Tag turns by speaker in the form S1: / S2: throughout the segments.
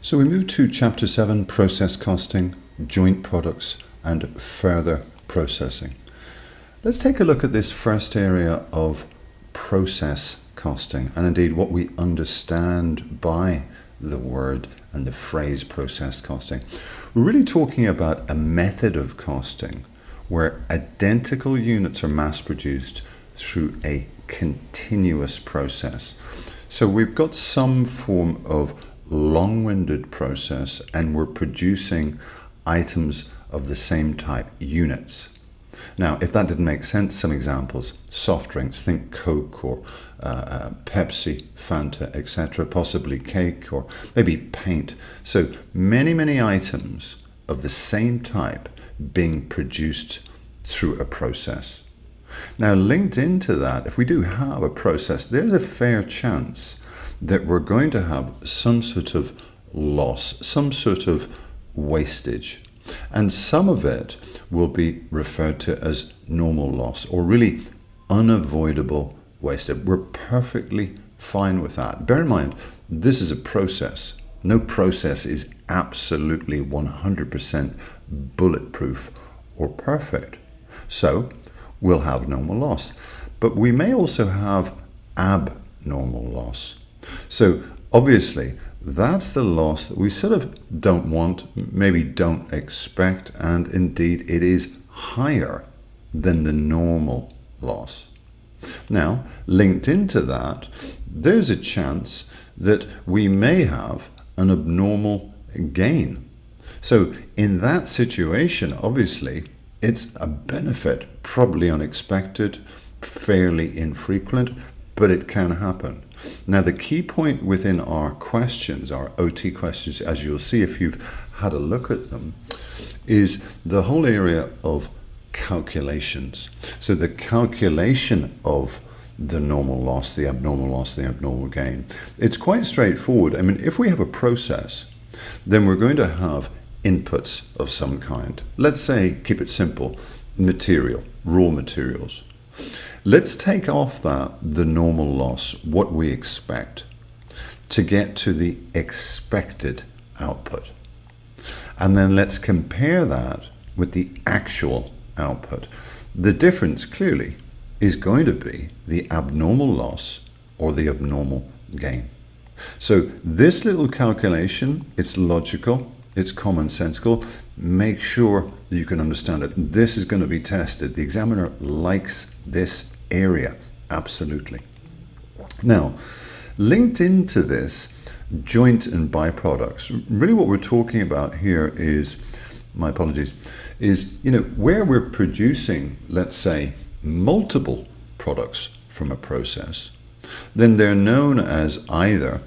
S1: So we move to Chapter 7, Process Costing, Joint Products, and Further Processing. Let's take a look at this first area of process costing, and indeed what we understand by the word and the phrase process costing. We're really talking about a method of costing where identical units are mass produced through a continuous process. So we've got some form of long-winded process and we're producing items of the same type, units. Now, if that didn't make sense, some examples: soft drinks, think Coke or Pepsi, Fanta, etc., possibly cake or maybe paint. So many items of the same type being produced through a process. Now, linked into that, if we do have a process, there's a fair chance that we're going to have some sort of loss, some sort of wastage. And some of it will be referred to as normal loss or really unavoidable wastage. We're perfectly fine with that. Bear in mind, this is a process. No process is absolutely 100% bulletproof or perfect. So we'll have normal loss. But we may also have abnormal loss. So obviously, that's the loss that we sort of don't want, maybe don't expect, and indeed it is higher than the normal loss. Now, linked into that, there's a chance that we may have an abnormal gain. So in that situation, obviously, it's a benefit, probably unexpected, fairly infrequent, but it can happen. Now, the key point within our questions, our OT questions, as you'll see if you've had a look at them, is the whole area of calculations. So the calculation of the normal loss, the abnormal gain. It's quite straightforward. I mean, if we have a process, then we're going to have inputs of some kind. Let's say, keep it simple, material, raw materials. Let's take off that, the normal loss, what we expect, to get to the expected output. And then let's compare that with the actual output. The difference clearly is going to be the abnormal loss or the abnormal gain. So this little calculation, it's logical, it's commonsensical. Make sure that you can understand it. This is going to be tested. The examiner likes this area, absolutely. Now, linked into this, joint and byproducts. Really what we're talking about here is, my apologies, is, where we're producing, let's say, multiple products from a process, then they're known as either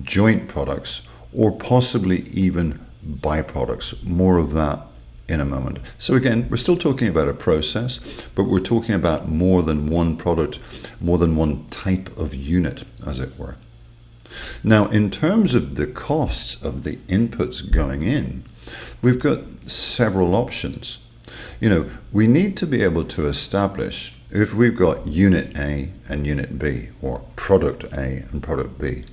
S1: joint products or possibly even byproducts. More of that in a moment. So again, we're still talking about a process, but we're talking about more than one product, more than one type of unit, as it were. Now, in terms of the costs of the inputs going in, we've got several options. We need to be able to establish if we've got unit A and unit B, or product A and product B,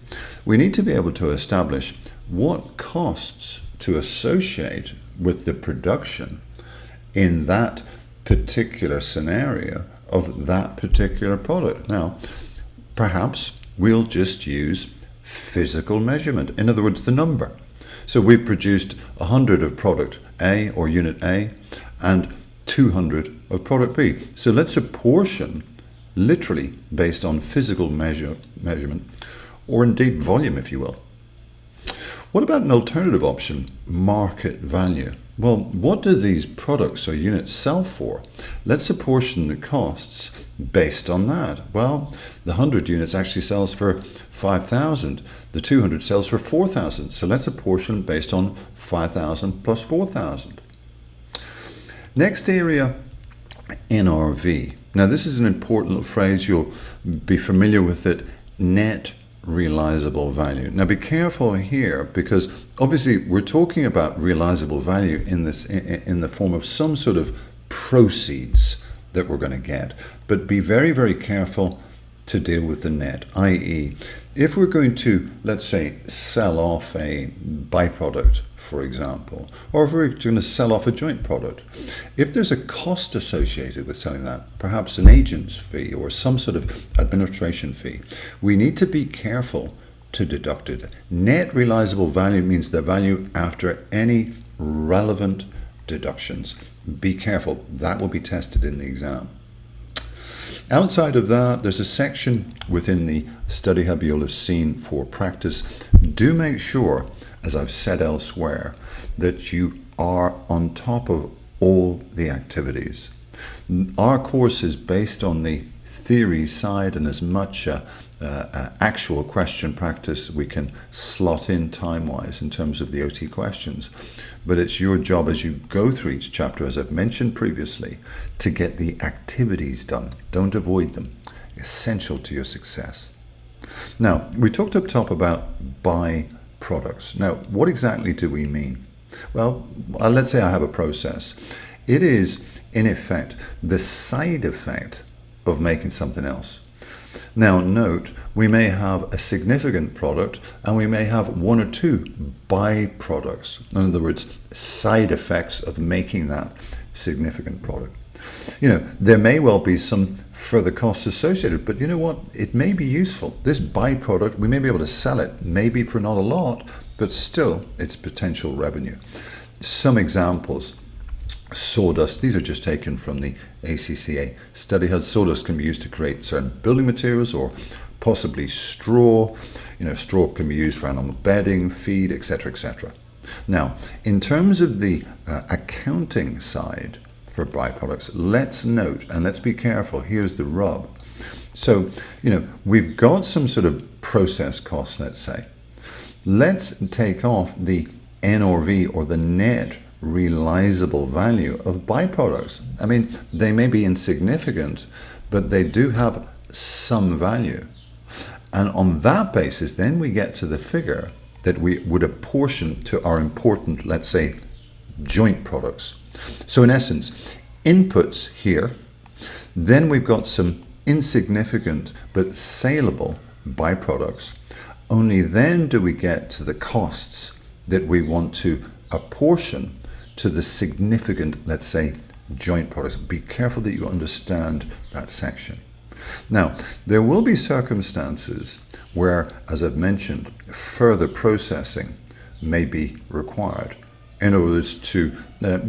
S1: we need to be able to establish what costs to associate with the production in that particular scenario of that particular product. Now, perhaps we'll just use physical measurement, in other words, the number. So we've produced 100 of product A or unit A and 200 of product B. So let's apportion literally based on physical measurement, or indeed volume, if you will. What about an alternative option, market value? Well, what do these products or units sell for? Let's apportion the costs based on that. Well, the 100 units actually sells for 5,000. The 200 sells for 4,000. So let's apportion based on 5,000 plus 4,000. Next area, NRV. Now, this is an important phrase. You'll be familiar with it, net realizable value. Now be careful here, because obviously we're talking about realizable value in the form of some sort of proceeds that we're going to get. But be very careful to deal with the net, i.e., if we're going to, let's say, sell off a byproduct, for example, or if we're going to sell off a joint product, if there's a cost associated with selling that, perhaps an agent's fee or some sort of administration fee, we need to be careful to deduct it. Net realizable value means the value after any relevant deductions. Be careful, that will be tested in the exam. Outside of that, there's a section within the study hub you'll have seen for practice. Do make sure, as I've said elsewhere, that you are on top of all the activities. Our course is based on the theory side, and as much actual question practice we can slot in time-wise in terms of the OT questions. But it's your job as you go through each chapter, as I've mentioned previously, to get the activities done. Don't avoid them. Essential to your success. Now, we talked up top about byproducts. Now, what exactly do we mean? Well, let's say I have a process. It is, in effect, the side effect of making something else. Now note, we may have a significant product and we may have one or two byproducts. In other words, side effects of making that significant product. You know, there may well be some further costs associated, but you know what? It may be useful. This byproduct, we may be able to sell it, maybe for not a lot, but still it's potential revenue. Some examples. Sawdust, these are just taken from the ACCA study hub. Sawdust can be used to create certain building materials or possibly straw. You know, straw can be used for animal bedding, feed, etc., etc. Now, in terms of the accounting side for byproducts, let's note, and let's be careful, here's the rub. So, you know, we've got some sort of process costs, let's say. Let's take off the NRV or the net realizable value of byproducts. I mean, they may be insignificant, but they do have some value. And on that basis, then we get to the figure that we would apportion to our important, let's say, joint products. So in essence, inputs here, then we've got some insignificant but saleable byproducts. Only then do we get to the costs that we want to apportion to the significant, let's say, joint products. Be careful that you understand that section. Now, there will be circumstances where, as I've mentioned, further processing may be required in order to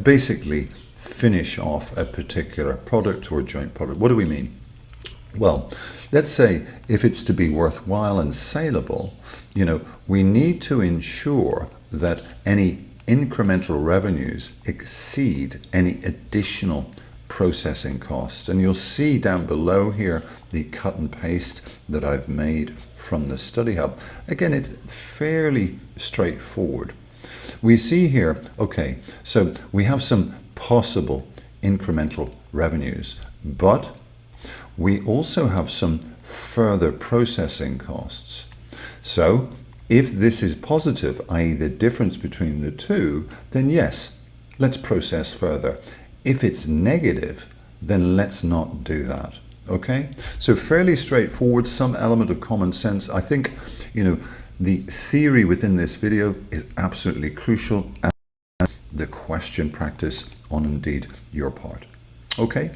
S1: basically finish off a particular product or joint product. What do we mean? Well, let's say if it's to be worthwhile and saleable, you know, we need to ensure that any incremental revenues exceed any additional processing costs. And you'll see down below here the cut and paste that I've made from the study hub. Again, it's fairly straightforward. We see here, okay, so we have some possible incremental revenues, but we also have some further processing costs. So if this is positive, i.e. the difference between the two, then yes, let's process further. If it's negative, then let's not do that. Okay? So fairly straightforward, some element of common sense. I think, you know, the theory within this video is absolutely crucial, and the question practice on indeed your part. Okay?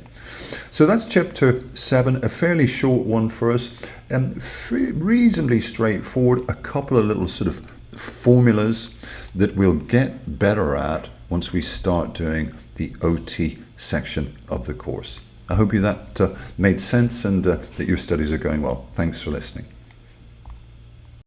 S1: So that's chapter 7, a fairly short one for us, and reasonably straightforward, a couple of little sort of formulas that we'll get better at once we start doing the OT section of the course. I hope that made sense and that your studies are going well. Thanks for listening.